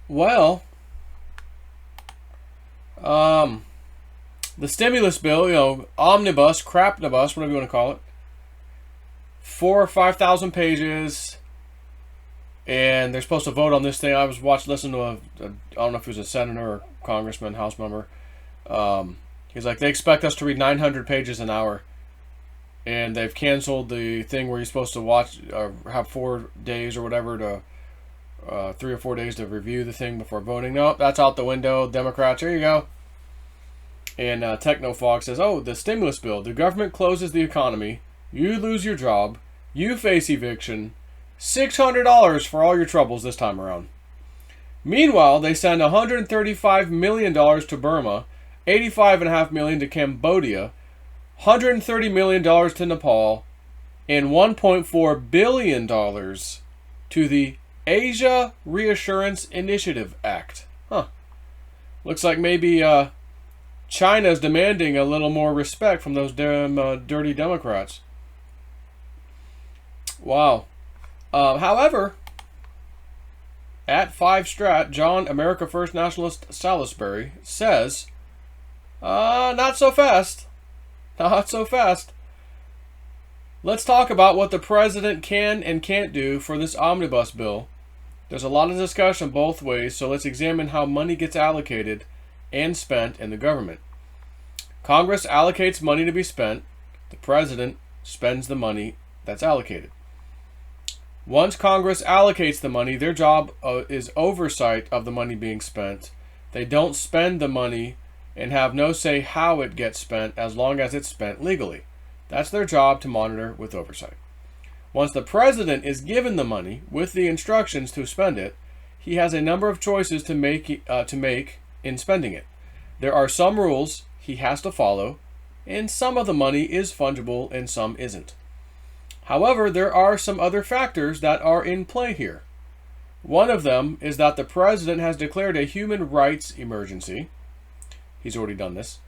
Well, um, the stimulus bill, omnibus, crapnibus, whatever you want to call it, 4 or 5 thousand pages, and they're supposed to vote on this thing. I was listening to I don't know if he was a senator or congressman, house member. He's like, they expect us to read 900 pages an hour, and they've canceled the thing where you're supposed to watch or have 4 days or whatever to 3 or 4 days to review the thing before voting. No, that's out the window. Democrats, here you go. And Technofog says, oh, the stimulus bill. The government closes the economy. You lose your job. You face eviction. $600 for all your troubles this time around. Meanwhile, they send $135 million to Burma, $85.5 million to Cambodia, $130 million to Nepal, and $1.4 billion to the Asia Reassurance Initiative Act. Huh. Looks like maybe China's demanding a little more respect from those damn dirty Democrats. Wow. However, at 5 Strat, John America First Nationalist Salisbury says, not so fast. Not so fast. Let's talk about what the president can and can't do for this omnibus bill. There's a lot of discussion both ways, so let's examine how money gets allocated and spent in the government. Congress allocates money to be spent. The president spends the money that's allocated. Once Congress allocates the money, their job is oversight of the money being spent. They don't spend the money and have no say how it gets spent as long as it's spent legally. That's their job, to monitor with oversight. Once the president is given the money with the instructions to spend it, he has a number of choices to make in spending it. There are some rules he has to follow, and some of the money is fungible and some isn't. However, there are some other factors that are in play here. One of them is that the president has declared a human rights emergency. He's already done this.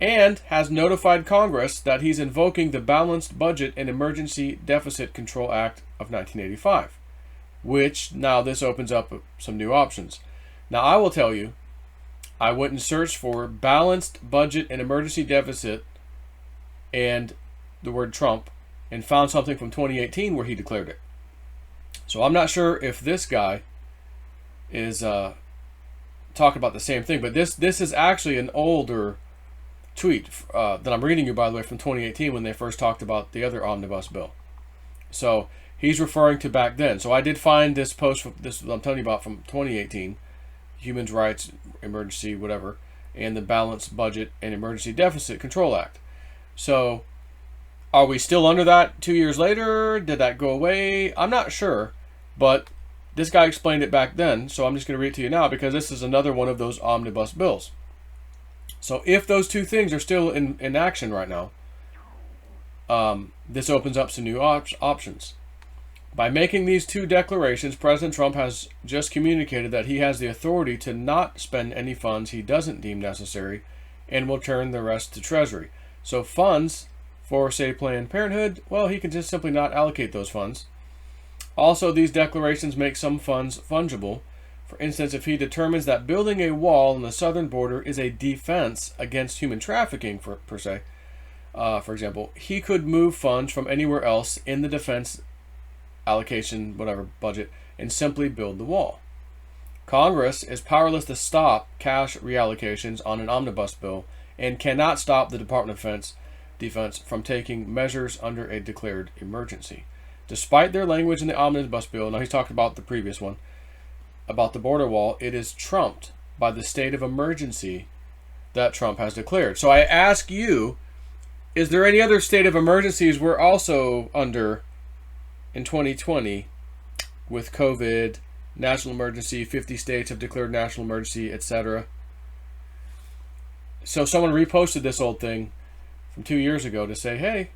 And has notified Congress that he's invoking the Balanced Budget and Emergency Deficit Control Act of 1985, which now this opens up some new options. Now, I will tell you, I went and searched for Balanced Budget and Emergency Deficit and the word Trump and found something from 2018 where he declared it. So I'm not sure if this guy is talking about the same thing, but this is actually an older tweet that I'm reading you, by the way, from 2018 when they first talked about the other omnibus bill. So he's referring to back then. So I did find this post, this I'm telling you about, from 2018, Human Rights Emergency, whatever, and the Balanced Budget and Emergency Deficit Control Act. So are we still under that 2 years later? Did that go away? I'm not sure, but this guy explained it back then, so I'm just going to read it to you now because this is another one of those omnibus bills. So if those two things are still in action right now, this opens up some new options. By making these two declarations, President Trump has just communicated that he has the authority to not spend any funds he doesn't deem necessary and will turn the rest to Treasury. So funds for, say, Planned Parenthood, well, he can just simply not allocate those funds. Also, these declarations make some funds fungible. For instance, if he determines that building a wall on the southern border is a defense against human trafficking, for example, he could move funds from anywhere else in the defense allocation, whatever, budget, and simply build the wall. Congress is powerless to stop cash reallocations on an omnibus bill and cannot stop the Department of Defense from taking measures under a declared emergency. Despite their language in the omnibus bill, now he's talking about the previous one, about the border wall, it is trumped by the state of emergency that Trump has declared. So I ask you, is there any other state of emergencies we're also under in 2020 with COVID, national emergency, 50 states have declared national emergency, etc.? So someone reposted this old thing from 2 years ago to say, hey,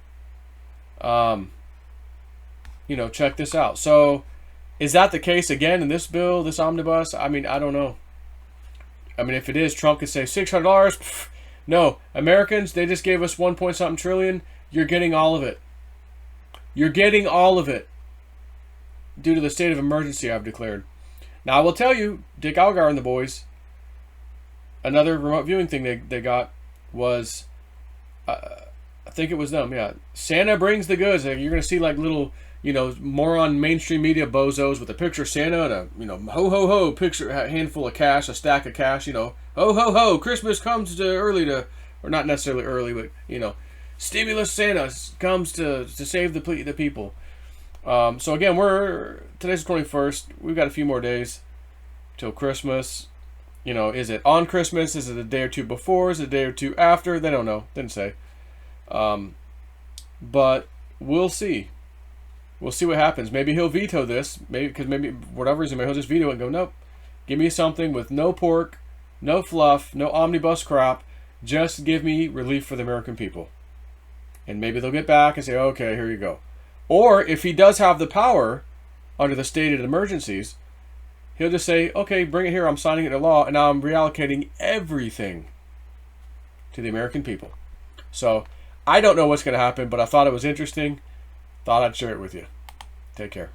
check this out. So is that the case again in this bill, this omnibus? I mean, I don't know. I mean, if it is, Trump could say $600. No, Americans, they just gave us 1 point something trillion. You're getting all of it. You're getting all of it due to the state of emergency I've declared. Now, I will tell you, Dick Algar and the boys, another remote viewing thing they got was, I think it was them, yeah. Santa brings the goods. You're going to see like little, moron mainstream media bozos with a picture of Santa and a, ho, ho, ho, picture, a handful of cash, a stack of cash, ho, ho, ho, Christmas comes or not necessarily early, but, stimulus Santa comes to save the people. So again, today's the 21st. We've got a few more days till Christmas. Is it on Christmas? Is it a day or two before? Is it a day or two after? They don't know. Didn't say. But we'll see. We'll see what happens. Maybe he'll veto this. Maybe for whatever reason, maybe he'll just veto it and go, nope. Give me something with no pork, no fluff, no omnibus crap. Just give me relief for the American people. And maybe they'll get back and say, okay, here you go. Or if he does have the power under the state of emergencies, he'll just say, okay, bring it here. I'm signing it into law, and now I'm reallocating everything to the American people. So I don't know what's going to happen, but I thought it was interesting. Thought I'd share it with you. Take care.